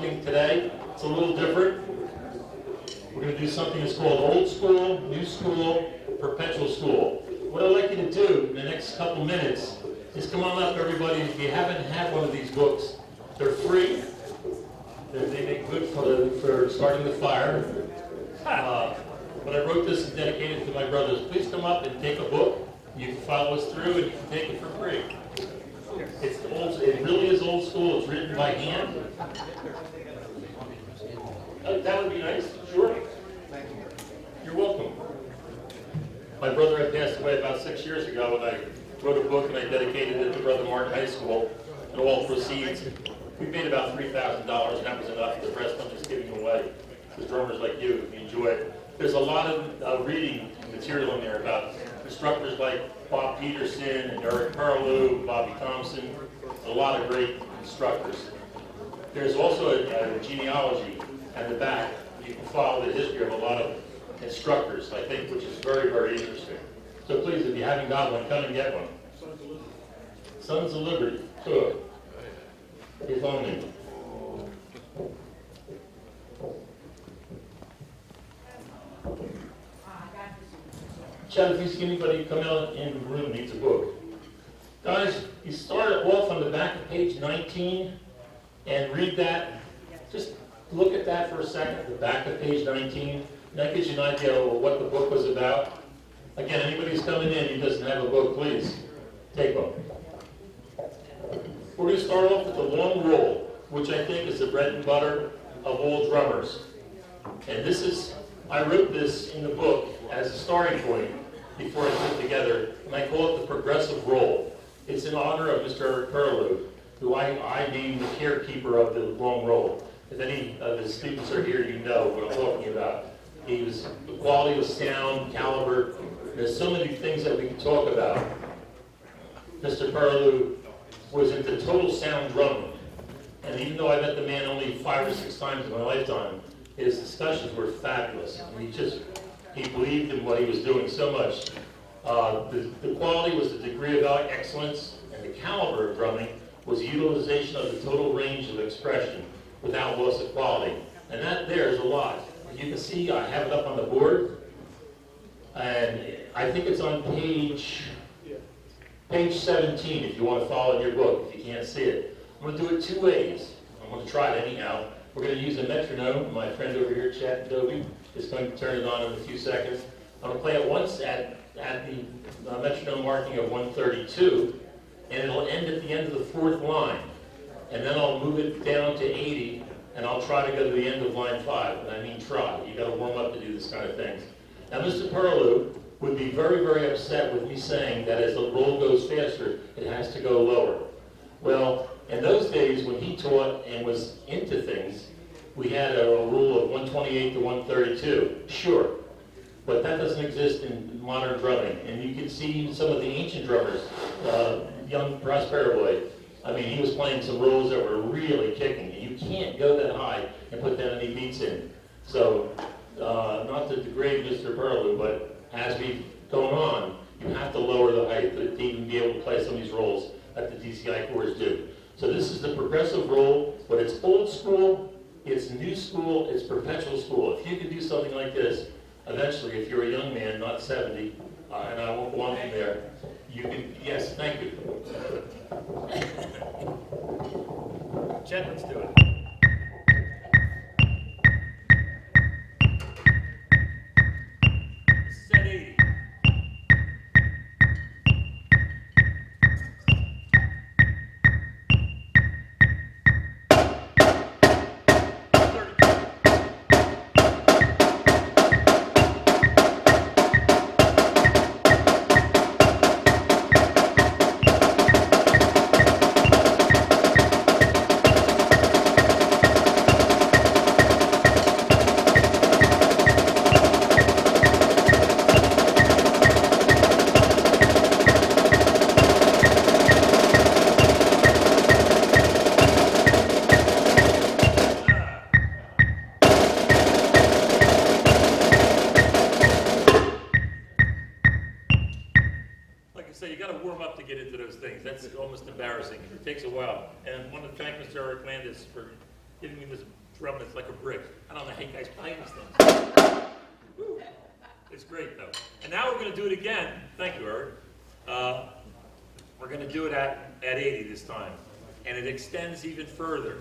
something today. It's a little different. We're going to do something that's called old school, new school, perpetual school. What I'd like you to do in the next couple minutes is come on up, everybody. If you haven't had one of these books, they're free. They make good for starting the fire. But I wrote this and dedicated it to my brothers. Please come up and take a book. You can follow us through and you can take it for free. It really is old school. It's written by hand. That would be nice. Sure. You're welcome. My brother had passed away about 6 years ago, and I wrote a book and I dedicated it to Brother Martin High School. And all proceeds, we made about $3,000, and that was enough. The rest I'm just giving away to drummers like you if you enjoy it. There's a lot of reading material in there about instructors like Bob Peterson and Eric Hurley, Bobby Thompson, a lot of great instructors. There's also a genealogy at the back. You can follow the history of a lot of instructors, I think, which is very, very interesting. So please, if you haven't got one, come and get one. Sons of Liberty. Good. If only. Chad, if you see anybody come out in the room needs a book. Guys, you start off on the back of page 19 and read that. Just look at that for a second, the back of page 19. That gives you an idea of what the book was about. Again, anybody who's coming in who doesn't have a book, please take one. We're going to start off with the long roll, which I think is the bread and butter of all drummers. And this is, I wrote this in the book as a starting point before I put it together, and I call it the progressive roll. It's in honor of Mr. Eric Hurley, who I named the caretaker of the long roll. If any of the students are here, you know what I'm talking about. The quality of sound, caliber. There's so many things that we can talk about. Mr. Hurley was into total sound drumming. And even though I met the man only 5 or 6 times in my lifetime, his discussions were fabulous. He believed in what he was doing so much. The quality was the degree of excellence, and the caliber of drumming was the utilization of the total range of expression without loss of quality. And that there is a lot. You can see I have it up on the board, and I think it's on page 17 if you want to follow in your book, if you can't see it. I'm going to do it 2 ways. I'm going to try it anyhow. We're going to use a metronome. My friend over here, Chet Dobie, is going to turn it on in a few seconds. I'm going to play it once at the metronome marking of 132, and it'll end at the end of the 4th line. And then I'll move it down to 80, and I'll try to go to the end of line 5. And I mean try. You've got to warm up to do this kind of things. Now, Mr. Perlew would be very, very upset with me saying that as the roll goes faster, it has to go lower. Well, in those days when he taught and was into things, we had a rule of 128 to 132. Sure. But that doesn't exist in modern drumming. And you can see some of the ancient drummers, young Prospero Boy. I mean, he was playing some rolls that were really kicking. And you can't go that high and put that many beats in. So, not to degrade Mr. Perlew, but as we've gone on, you have to lower the height to even be able to play some of these rolls that the DCI chords do. So this is the progressive roll, but it's old school, it's new school, it's perpetual school. If you could do something like this, eventually, if you're a young man, not 70, and I won't go on from there, you can, yes, thank you. Chet, let's do it. Set 80. So you got to warm up to get into those things. That's almost embarrassing. It takes a while. And I want to thank Mr. Eric Landis for giving me this drum that's like a brick. I don't know how you guys play these things. Woo. It's great though. And now we're going to do it again. Thank you, Eric. We're going to do it at 80 this time. And it extends even further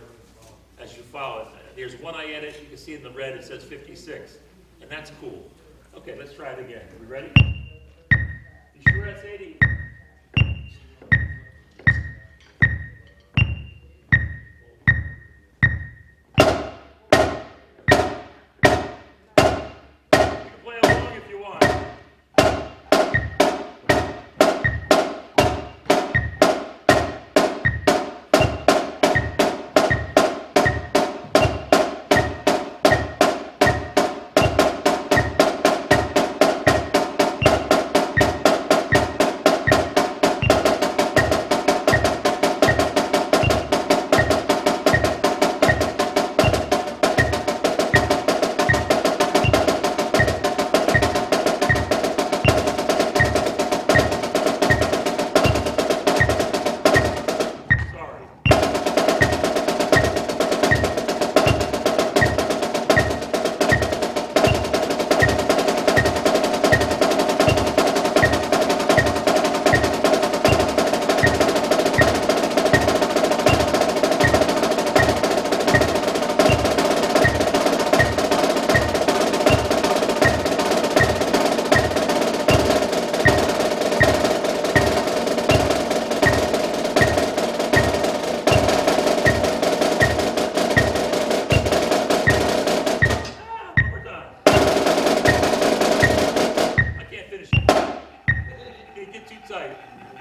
as you follow it. Here's one I added. You can see in the red it says 56. And that's cool. Okay, let's try it again. Are we ready? You sure that's 80?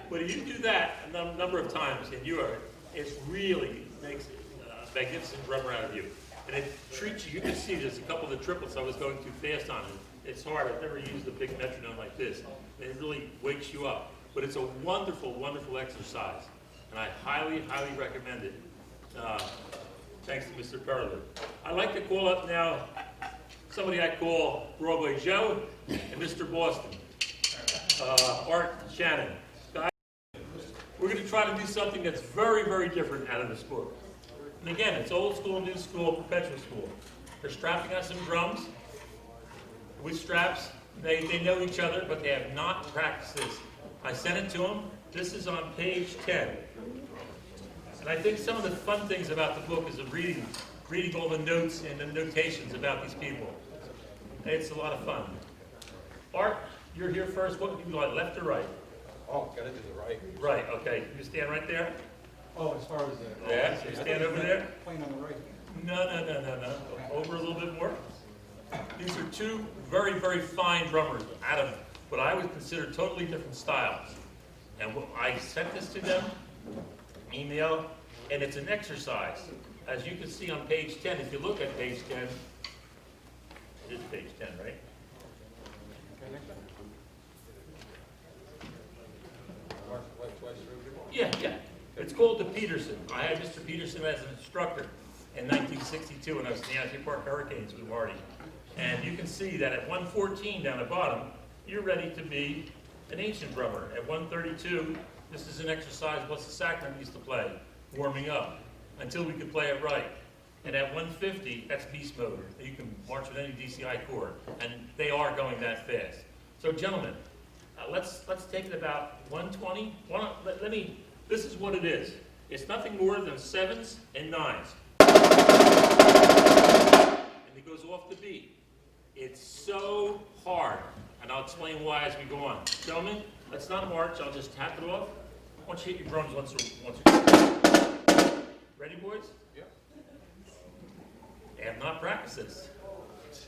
But if you do that a number of times and it really makes a magnificent drummer out of you. And it treats you, you can see there's a couple of the triplets I was going too fast on. It's hard, I've never used a big metronome like this. And it really wakes you up. But it's a wonderful, wonderful exercise. And I highly, highly recommend it. Thanks to Mr. Hurley. I'd like to call up now somebody I call Broadway Joe and Mr. Boston. Art Shannon. Guys, we're going to try to do something that's very, very different out of this book. And again, it's old school, new school, perpetual school. They're strapping on some drums with straps. They know each other, but they have not practiced this. I sent it to them. This is on page 10. And I think some of the fun things about the book is reading all the notes and the notations about these people. It's a lot of fun. Art, you're here first. What would you like, left or right? Oh, gotta do the right. Right, okay. You stand right there? Oh, as far as the... Yeah, so you stand over there? Playing on the right. No. Over a little bit more. These are two very, very fine drummers out of what I would consider totally different styles. And I sent this to them, email, and it's an exercise. As you can see on page 10, if you look at page 10, it is page 10, right? Okay, next one. Yeah. It's called the Peterson. I had Mr. Peterson as an instructor in 1962 when I was in the Yankee Park Hurricanes with Marty. And you can see that at 114 down the bottom, you're ready to be an ancient drummer. At 132, this is an exercise plus the sacrament used to play, warming up, until we could play it right. And at 150, that's beast mode. You can march with any DCI chord, and they are going that fast. So gentlemen, let's take it about 120. This is what it is. It's nothing more than 7s and 9s. And it goes off the beat. It's so hard. And I'll explain why as we go on. Gentlemen, let's not march. I'll just tap it off. I want you to hit your drums once or Ready, boys? Yep. They have not practiced this.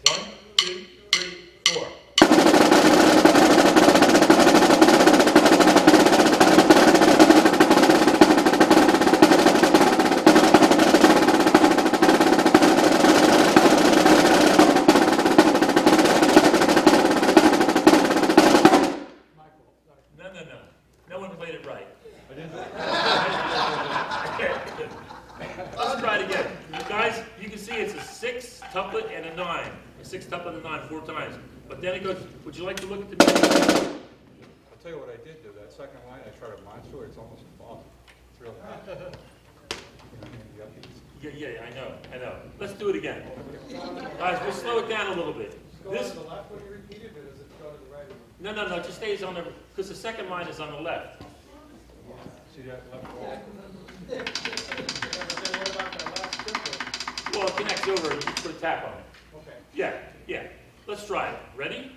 1, 2, 3, 4. No one played it right. Let's try it again. Guys, you can see it's a 6 tuplet and a 9. A 6 tuplet and a 9 4 times. But then it goes, would you like to look at the music? I'll tell you what I did do. That second line, I tried to modulate. It's almost impossible. It's real hard. Yeah, I know. Let's do it again. Guys, we'll slow it down a little bit. Go to the left when you repeat it, or does it go to the right? No, it just stays on the, because the second line is on the left. See that left wall? What about that last symbol? Well, it connects over and you put a tap on it. Okay. Yeah. Let's try it. Ready?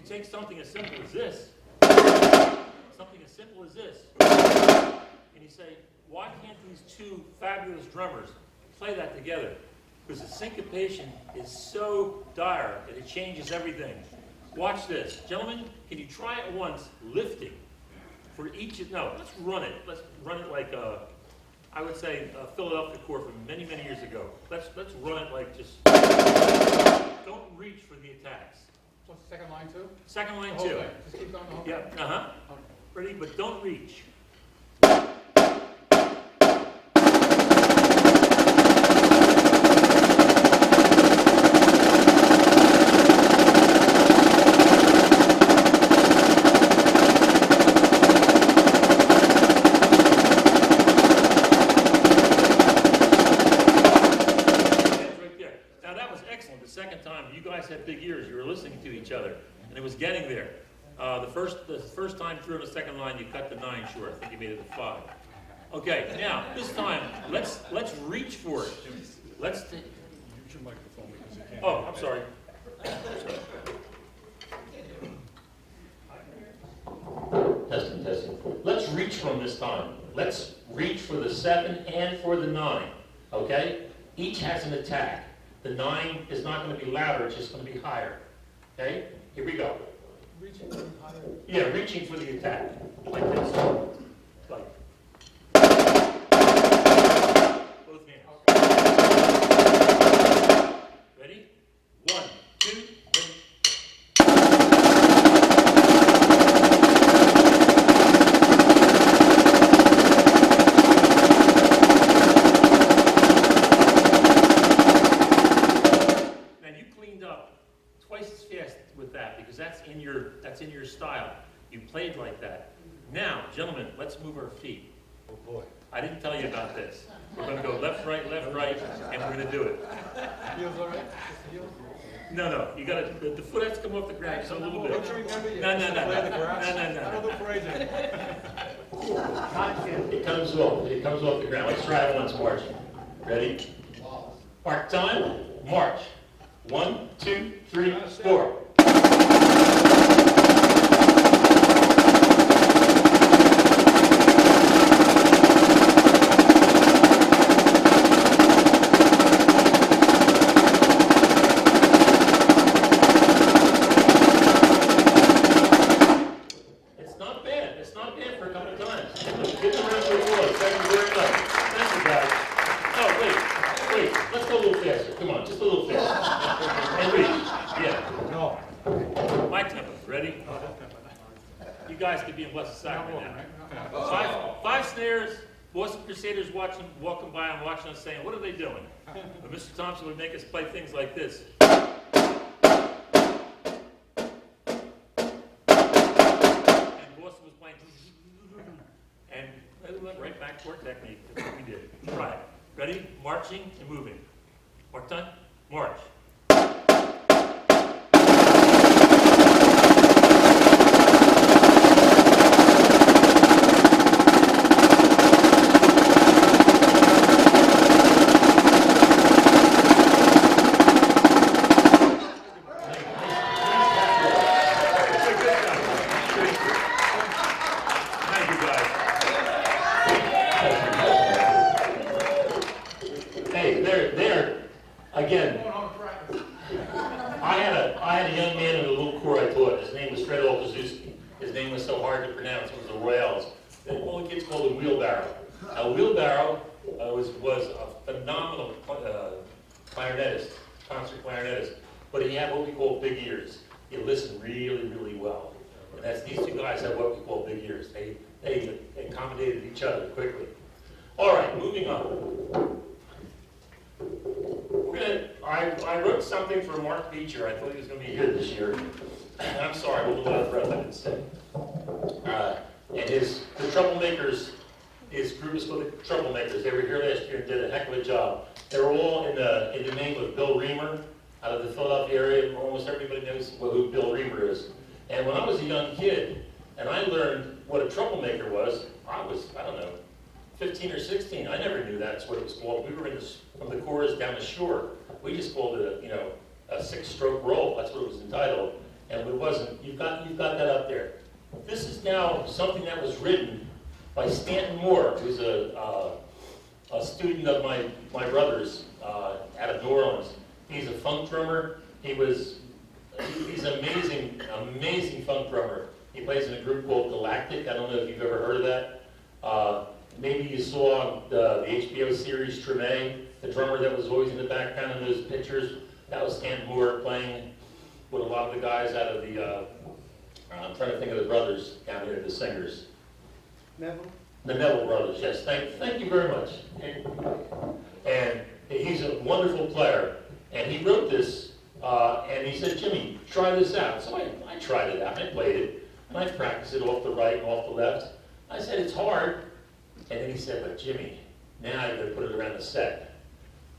Take something as simple as this, and you say, why can't these two fabulous drummers play that together? Because the syncopation is so dire that it changes everything. Watch this. Gentlemen, can you try it once, lifting, for each, no, let's run it. Let's run it like, I would say, Philadelphia Corps from many, many years ago. Let's run it like just, don't reach for the attacks. What's the second line too? Second line The whole too. thing. Just keep going the whole Yep, thing. Okay. Ready, but don't reach. Now that was excellent. The second time, you guys had big ears. You were listening to each other, and it was getting there. The first time through on the second line, you cut the 9 short. I think you made it a 5. Okay, now this time, let's reach for it. Let's. Use your microphone because you can't. Oh, I'm sorry. Testing. Let's reach from this time. Let's reach for the 7 and for the 9. Okay? Each has an attack. The 9 is not going to be louder, it's just going to be higher. Okay? Here we go. Reaching higher. Yeah, reaching for the attack. Like this. Like. Both hands. Ready? 1, 2, 3. Twice as fast with that because that's in your style. You played like that. Now, gentlemen, let's move our feet. Oh boy. I didn't tell you about this. We're going to go left, right, and we're going to do it. Heels all right? Just the heels? No. You got to. The foot has to come off the ground just a little bit. Don't you remember? You No. play the grass? No. I don't do parades anymore. It comes off the ground. Let's try it once, March. Ready? Mark time. March. 1, 2, 3, 4. It's not bad for a couple of times. Give them a round of applause. Thank you very much. Thank you, guys. Oh, wait. Let's go a little faster. Come on, just a little faster. And reach. Yeah. No. My tempo. Ready? You guys could be in Blessed Sacrament now. Five snares. Boston Crusaders walking by and watching us saying, what are they doing? But Mr. Thompson would make us play things like this. And it went right back to our technique. That's what we did. Try it. Ready? Marching and moving. Mark time. March. Again, I had a young man in the little corps I taught. His name was Fred Olkazuski. His name was so hard to pronounce. It was the Royals. And all the kids called him Wheelbarrow. Now, Wheelbarrow was a phenomenal clarinetist, concert clarinetist, but he had what we call big ears. He listened really, really well. And that's these two guys have what we call big ears. They accommodated each other quickly. All right, moving on. I wrote something for Mark Beecher. I thought he was going to be here this year. I'm sorry, I'm a little out of breath, I didn't say. And the Troublemakers, his group is called the Troublemakers. They were here last year and did a heck of a job. They were all in the name of Bill Reamer out of the Philadelphia area. Almost everybody knows who Bill Reamer is. And when I was a young kid, and I learned what a troublemaker was, I don't know, 15 or 16. I never knew that's what it was called. We were from the chorus down the shore. We just called it a 6-stroke roll. That's what it was entitled. And it wasn't. You've got that up there. This is now something that was written by Stanton Moore, who's a student of my brother's out of New Orleans. He's a funk drummer. He's an amazing funk drummer. He plays in a group called Galactic. I don't know if you've ever heard of that. Maybe you saw the HBO series Treme, the drummer that was always in the background in those pictures. That was Stanton Moore playing with a lot of the guys out of the, I'm trying to think of the brothers down here, the singers. Neville? The Neville brothers, yes. Thank you very much. And he's a wonderful player. And he wrote this, and he said, Jimmy, try this out. So I tried it out, and I played it. And I practiced it off the right and off the left. I said, it's hard. And then he said, but Jimmy, now you've got to put it around the set.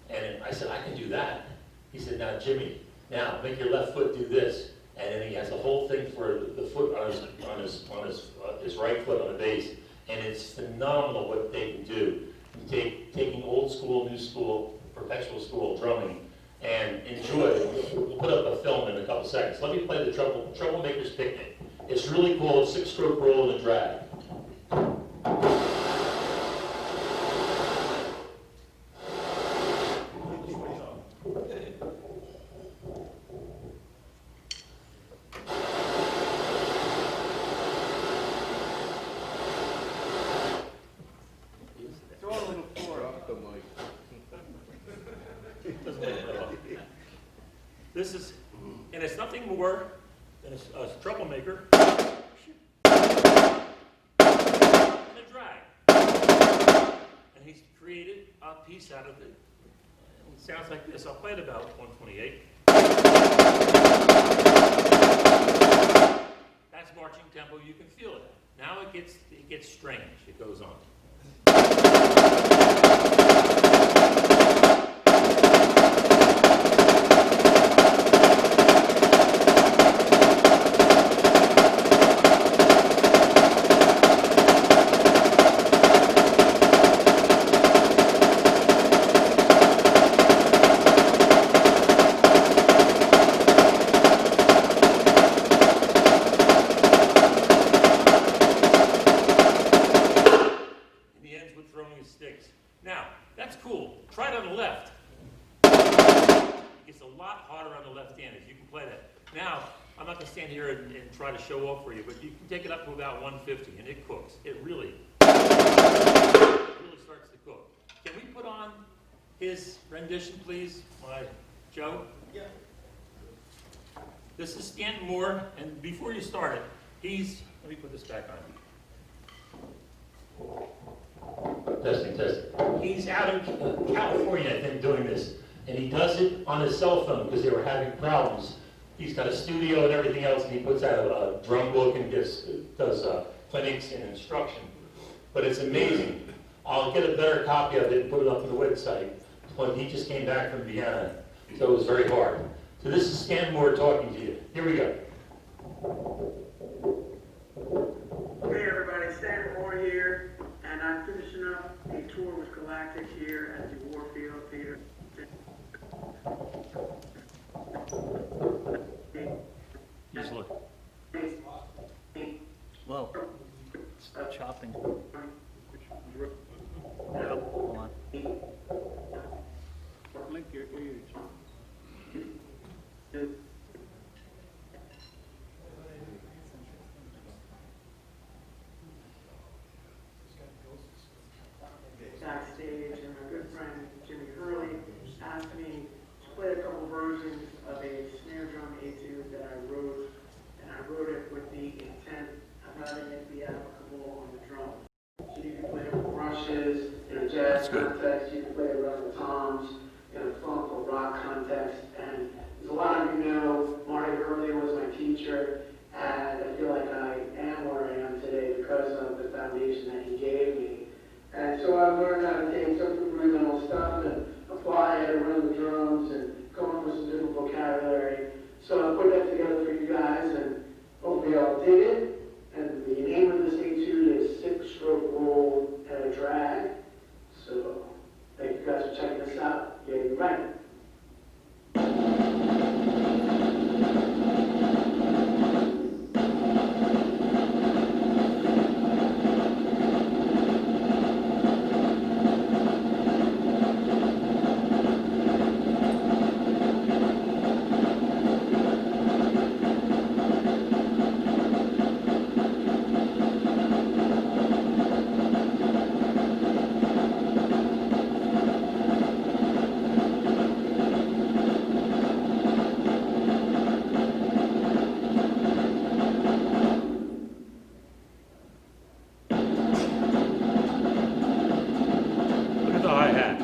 And I said, I can do that. He said, now Jimmy, now make your left foot do this. And then he has the whole thing for the foot on his right foot on the bass. And it's phenomenal what they can do. Taking old school, new school, perpetual school drumming, and enjoy it. We'll put up a film in a couple seconds. Let me play the Troublemakers Picnic. It's really cool. 6-stroke roll and a drag. This is, and it's nothing more than a troublemaker and a drag. And he's created a piece out of it. It sounds like this. I'll play it about 128. That's marching tempo. You can feel it. Now it gets strange. It goes on. Sticks. Now, that's cool. Try it on the left. It's a lot harder on the left hand if you can play that. Now, I'm not going to stand here and try to show off for you, but you can take it up to about 150 and it cooks. It really starts to cook. Can we put on his rendition, please, Joe? Yeah. This is Stanton Moore, and before you start it, let me put this back on. Testing. He's out in California, I think, doing this. And he does it on his cell phone because they were having problems. He's got a studio and everything else, and he puts out a drum book and does clinics and instruction. But it's amazing. I'll get a better copy of it and put it up on the website. When he just came back from Vienna, so it was very hard. So this is Stan Moore talking to you. Here we go. Hey everybody, Stan Moore here. And I'm finishing up a tour with Galactic here at the Warfield Theater. Just look. Whoa. It's chopping. Hold on. Link your ears. Backstage, and my good friend Jimmy Hurley asked me to play a couple versions of a snare drum etude that I wrote, and I wrote it with the intent context. And as a lot of you know, Marty Hurley was my teacher, and I feel like I am where I am today because of the foundation that he gave me. And so I learned how to take some of the rudimental stuff and apply it and run the drums and come up with some different vocabulary. So I put that together for you guys, and hopefully y'all dig it. And the name of this etude is 6-stroke roll and a drag. So thank you guys for checking this out. Yeah, you're right. Look at the hi-hat.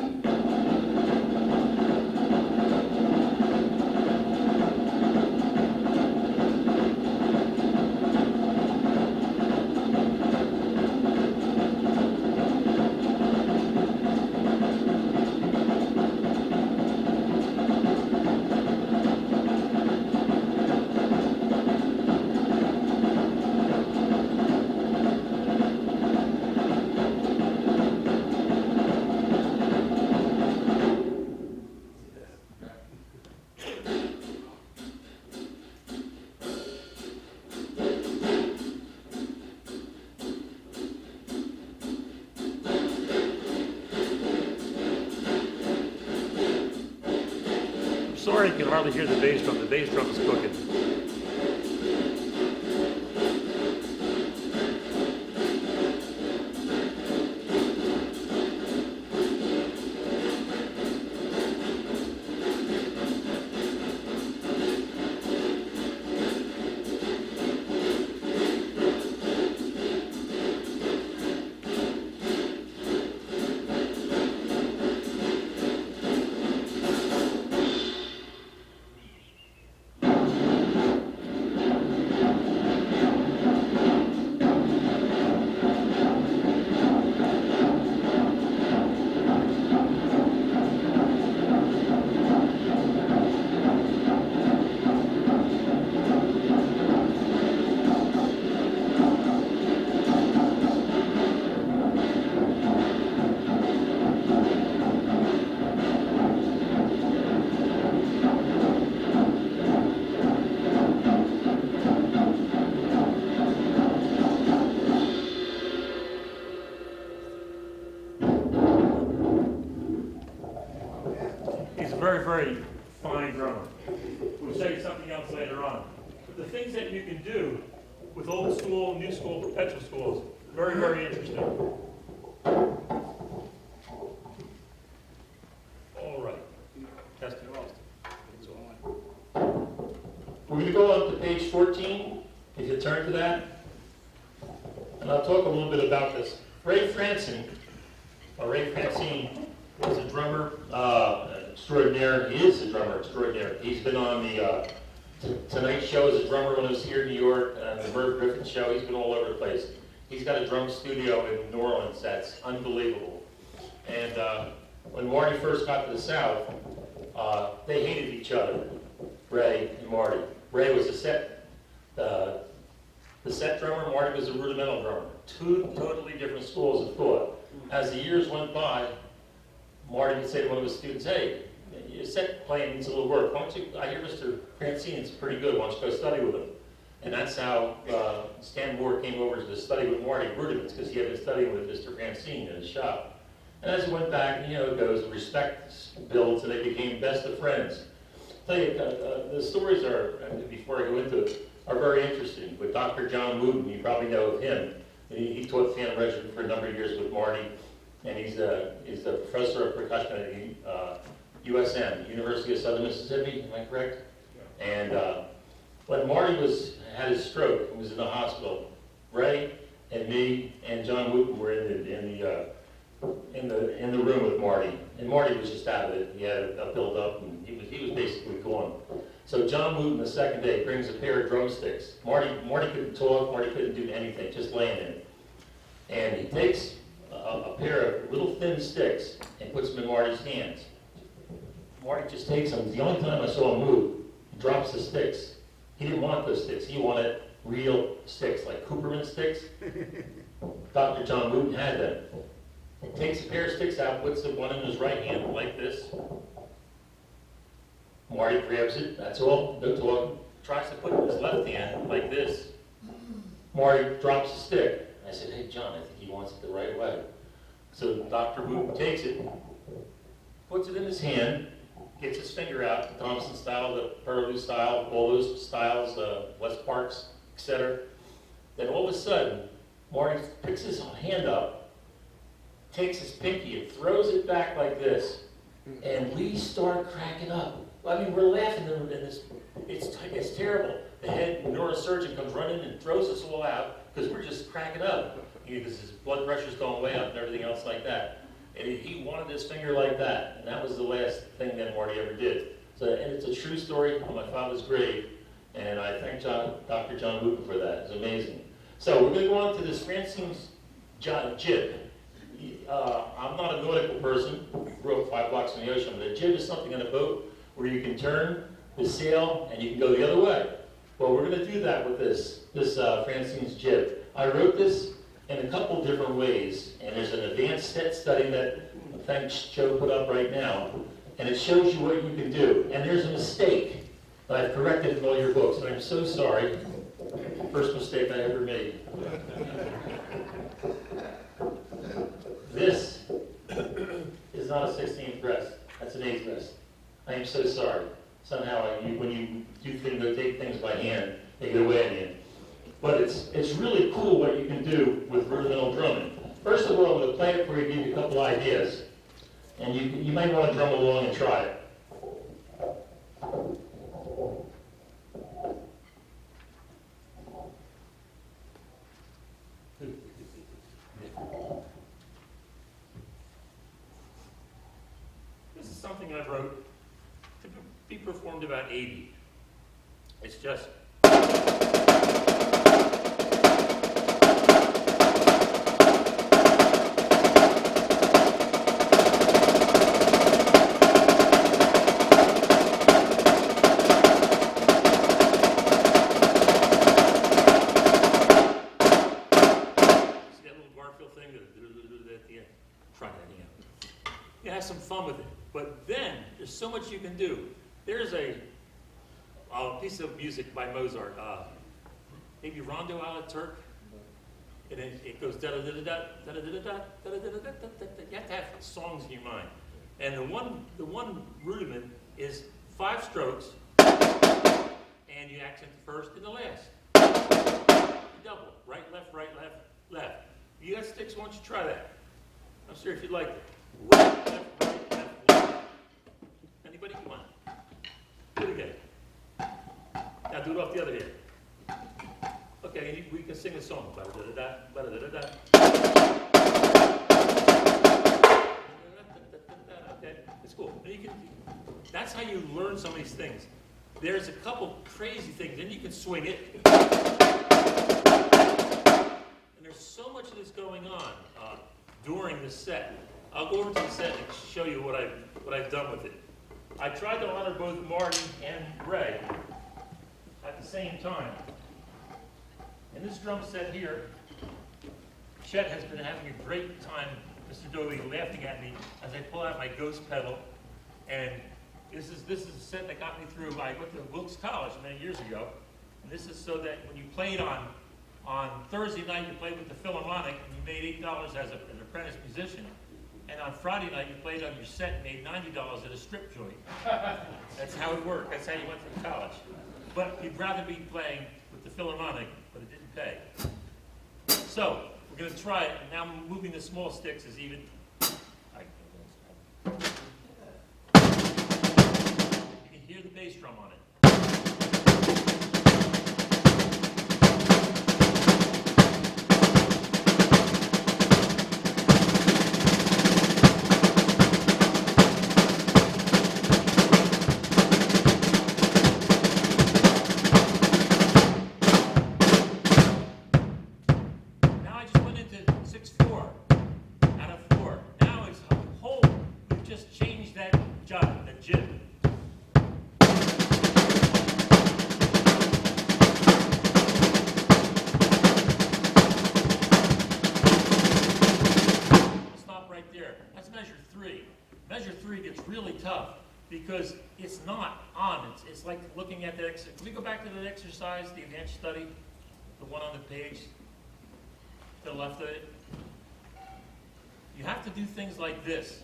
I'm sorry you can hardly hear the bass drum. The bass drum is cooking. He's a very, very fine drummer. We'll show you something else later on. But the things that you can do with old school, new school, perpetual schools, very, very interesting. All right. Testing. We're going to go on to page 14, if you turn to that. And I'll talk a little bit about this. Ray Francine is a drummer extraordinaire. He is a drummer extraordinaire. He's been on the Tonight Show as a drummer when I was here in New York, and the Merv Griffin Show. He's been all over the place. He's got a drum studio in New Orleans that's unbelievable. And when Marty first got to the South, they hated each other, Ray and Marty. Ray was the set drummer, Marty was a rudimental drummer. Two totally different schools of thought. As the years went by, Marty would say to one of his students, hey, your set playing needs a little work. Why don't you, I hear Mr. Francine's pretty good, why don't you go study with him? And that's how Stan Moore came over to study with Marty rudiments, because he had been studying with Mr. Francine in his shop. And as he went back, you know, it goes, respect builds, and they became best of friends. I'll tell you, the stories are, before I go into it, are very interesting. With Dr. John Wooten, you probably know of him. He taught Phantom Regiment for a number of years with Marty, and he's the professor of percussion at USM, University of Southern Mississippi, am I correct? Yeah. And when Marty had his stroke and was in the hospital, Ray and me and John Wooten were in in the room with Marty, and Marty was just out of it. He had a build up, and he was basically gone. So John Wooten the second day brings a pair of drumsticks. Marty couldn't talk. Marty couldn't do anything, just laying in it. And he takes a pair of little thin sticks and puts them in Marty's hands. Marty just takes them. The only time I saw him move, he drops the sticks. He didn't want those sticks. He wanted real sticks, like Cooperman sticks. Dr. John Wooten had them. He takes a pair of sticks out, puts the one in his right hand like this. Marty grabs it, that's all, no talk. Tries to put it in his left hand like this. Marty drops the stick. I said, hey, John, I think he wants it the right way. So Dr. Wooten takes it, puts it in his hand, gets his finger out, the Thompson style, the Hurley style, all those styles, West Parks, etc. Then all of a sudden, Marty picks his hand up, takes his pinky and throws it back like this, and we start cracking up. I mean, we're laughing, and it's terrible. The head neurosurgeon comes running and throws us all out because we're just cracking up because his blood pressure's going way up and everything else like that. And he wanted his finger like that, and that was the last thing that Marty ever did. So, and it's a true story on my father's grave, and I thank Dr. John Wooten for that. It's amazing. So we're going to go on to this Francine's jib. I'm not a nautical person. Grew up 5 blocks from the ocean, but a jib is something on a boat where you can turn the sail and you can go the other way. Well, we're going to do that with this Francine's jib. I wrote this in a couple different ways, and there's an advanced set study that thanks Joe put up right now, and it shows you what you can do. And there's a mistake that I've corrected in all your books, and I'm so sorry. First mistake I ever made. This is not a 16th breast. That's an 8th breast. I am so sorry. Somehow, when you do things, take things by hand, they get away in you. But it's really cool what you can do with rudimental drumming. First of all, I'm going to play it for you, give you a couple ideas, and you might want to drum along and try it. This is something I wrote to be performed about 80. It's just some fun with it. But then, there's so much you can do. There's a piece of music by Mozart, maybe Rondo a la Turk, and it goes da-da-da-da-da, da-da-da-da-da, da-da-da-da-da. You have to have songs in your mind. And the one rudiment is 5 strokes, and you accent the first and the last. You double, right, left, left. You got sticks, why don't you try that? I'm sure if you'd like it. Right, left. Anybody? Come on. Do it again. Now do it off the other hand. Okay, we can sing a song. Ba-da-da-da-da, ba-da-da-da-da. Okay, it's cool. That's how you learn some of these things. There's a couple crazy things. Then you can swing it. And there's so much of this going on during the set. I'll go over to the set and show you what I've done with it. I tried to honor both Marty and Ray at the same time. In this drum set here, Chet has been having a great time, Mr. Dooley, laughing at me as I pull out my ghost pedal. And this is a set that got me through. I went to Wilkes College many years ago, and this is so that when you played on Thursday night, you played with the Philharmonic, and you made $8 as an apprentice musician. And on Friday night, you played on your set and made $90 at a strip joint. That's how it worked. That's how you went through college. But you'd rather be playing with the Philharmonic, but it didn't pay. So, we're going to try it. And now moving the small sticks is even. You can hear the bass drum on it. because it's not on. It's like looking at the exercise. Can we go back to that exercise, the advanced study, the one on the page, to the left of it? You have to do things like this.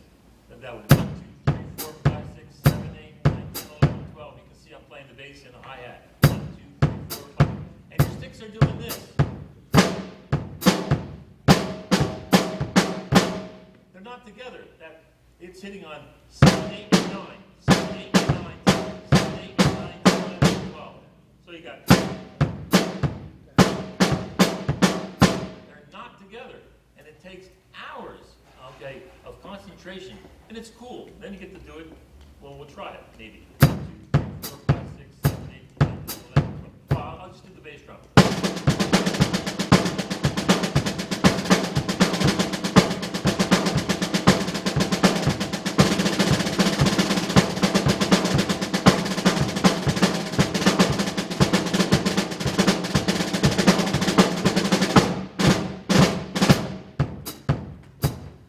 That would be 1, 2, 3, 4, 5, 6, 7, 8, 9, 10, 11, 12. You can see I'm playing the bass and a hi-hat. 1, 2, 3, 4, 5. And your sticks are doing this. They're not together. It's hitting on 7, 8, and 9. 7, 8, and 9, 10. 7, 8, and 9, 10, 11, 12. So you got. They're not together. And it takes hours, okay, of concentration. And it's cool. Then you get to do it. Well, we'll try it, maybe. 1, 2, 3, 4, 5, 6, 7, 8, 9, 10, 11, 12. Well, I'll just do the bass drum.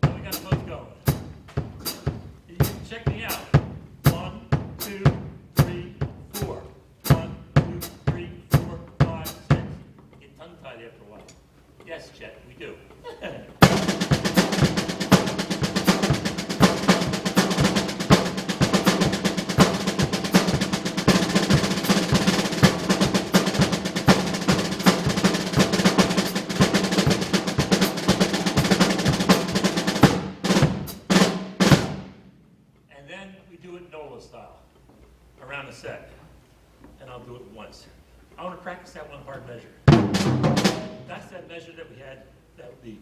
We got them both going. You can check me out. 1, 2, 3, 4. 1, 2, 3, 4, 5, 6. Get tongue-tied after a while. Yes, Chet, we do. And then we do it NOLA style, around the set. And I'll do it once. I want to practice that one hard measure. That's that measure that we had, that would be.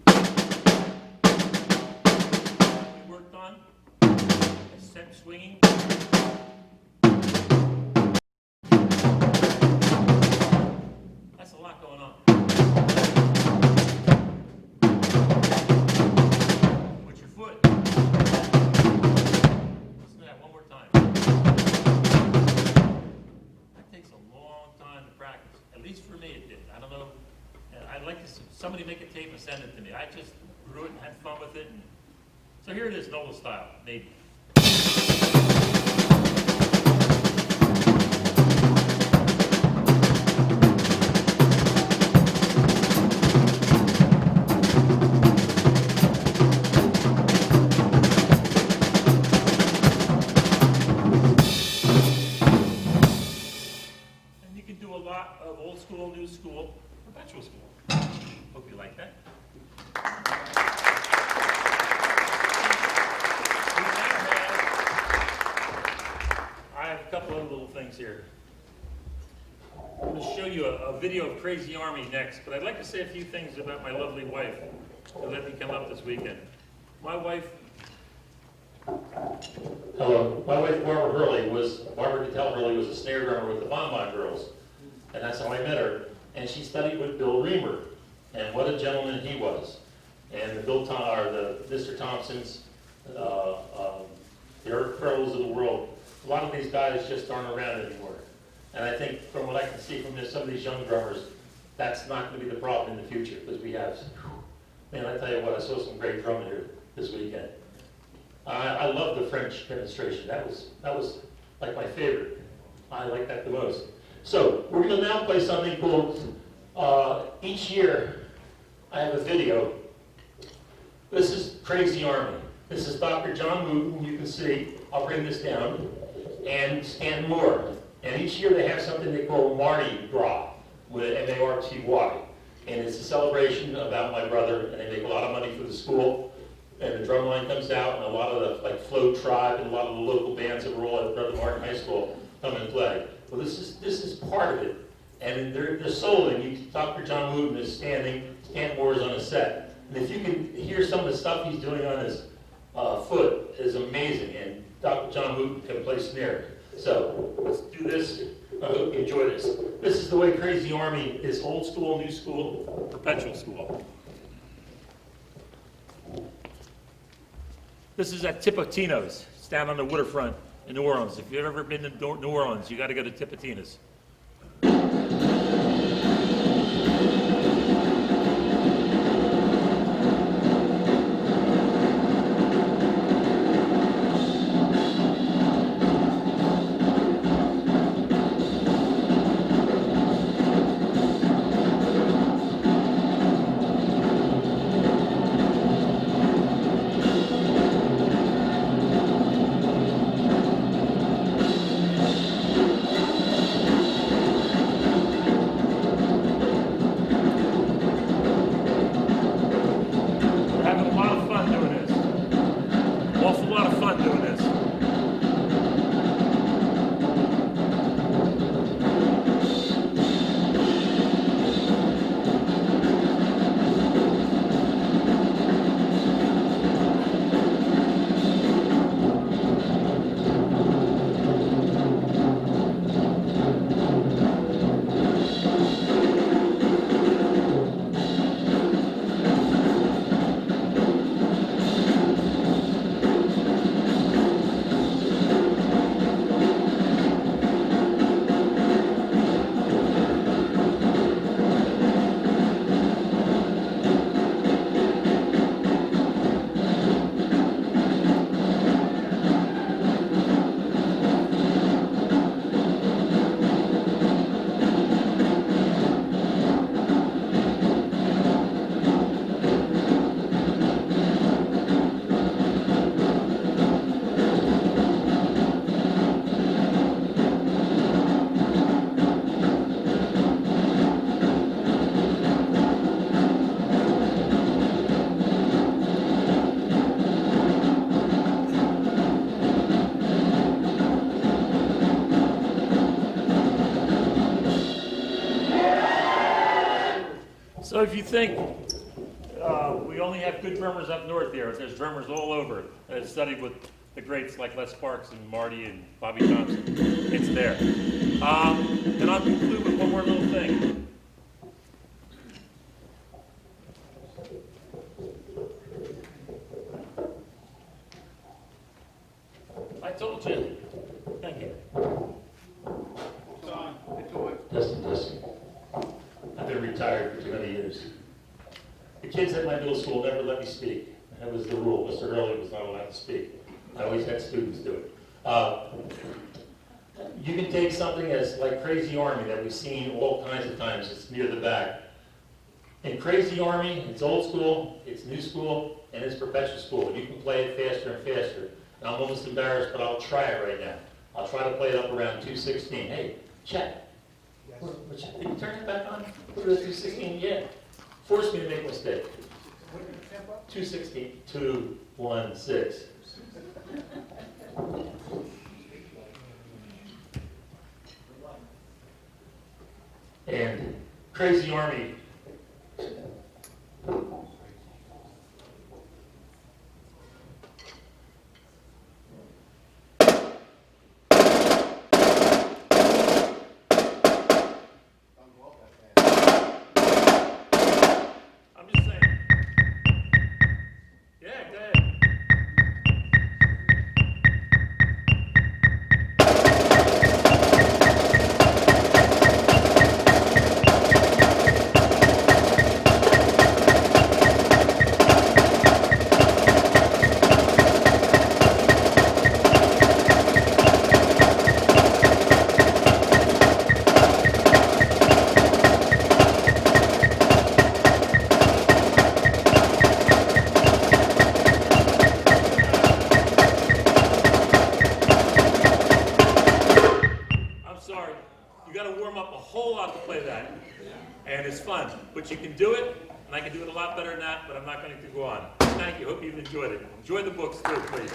We worked on, a set swinging. That's a lot going on. With your foot. Listen to that one more time. That takes a long time to practice. At least for me it did. I don't know. I'd like to see somebody make a tape and send it to me. I just drew it and had fun with it. And so here it is, NOLA style, maybe. And you can do a lot of old school, new school, perpetual school. Hope you like that. I have a couple of little things here. I'm going to show you a video of Crazy Army next, but I'd like to say a few things about my lovely wife who let me come up this weekend. My wife. Hello, my wife Barbara Hurley was a snare drummer with the Bon Bon Girls, and that's how I met her. And she studied with Bill Reamer, and what a gentleman he was. And the Mr. Thompsons, the Eric Curls of the world, a lot of these guys just aren't around anymore. And I think from what I can see from some of these young drummers, that's not going to be the problem in the future, because we have, man, I tell you what, I saw some great drumming here this weekend. I love the French demonstration. That was like my favorite. I like that the most. So we're going to now play something called, each year I have a video. This is Crazy Army. This is Dr. John Wooten, you can see. I'll bring this down. And Stan Moore. And each year they have something they call Mardi Gras, with M-A-R-T-Y. And it's a celebration about my brother, and they make a lot of money for the school. And the drum line comes out, and a lot of the, like Flow Tribe and a lot of the local bands that were all at Brother Martin High School come and play. Well, this is part of it. And they're soloing. Dr. John Wooten is standing, Stan Moore is on a set. And if you can hear some of the stuff he's doing on his foot, is amazing. And Dr. John Wooten can play snare. So let's do this. I hope you enjoy this. This is the way Crazy Army is: old school, new school, perpetual school. This is at Tipotino's. It's down on the waterfront in New Orleans. If you've ever been to New Orleans, you got to go to Tipotino's. So if you think we only have good drummers up north here, there's drummers all over that have studied with the greats like Les Sparks and Marty and Bobby Thompson. It's there. And I'll conclude with one more little thing. I told you. Thank you. Testing. I've been retired for too many years. The kids at my middle school never let me speak. That was the rule. Mr. Hurley was not allowed to speak. I always had students do it. You can take something as like Crazy Army that we've seen all kinds of times. It's near the back. In Crazy Army, it's old school, it's new school, and it's perpetual school. You can play it faster and faster. And I'm almost embarrassed, but I'll try it right now. I'll try to play it up around 216. Hey, Chet. Did you turn it back on? Put it at 216, yeah. Force me to make a mistake. 216, 216. And Crazy Army. I'm just saying. Yeah, go ahead. And it's fun, but you can do it, and I can do it a lot better than that, but I'm not going to go on. Thank you. Hope you've enjoyed it. Enjoy the books too, please.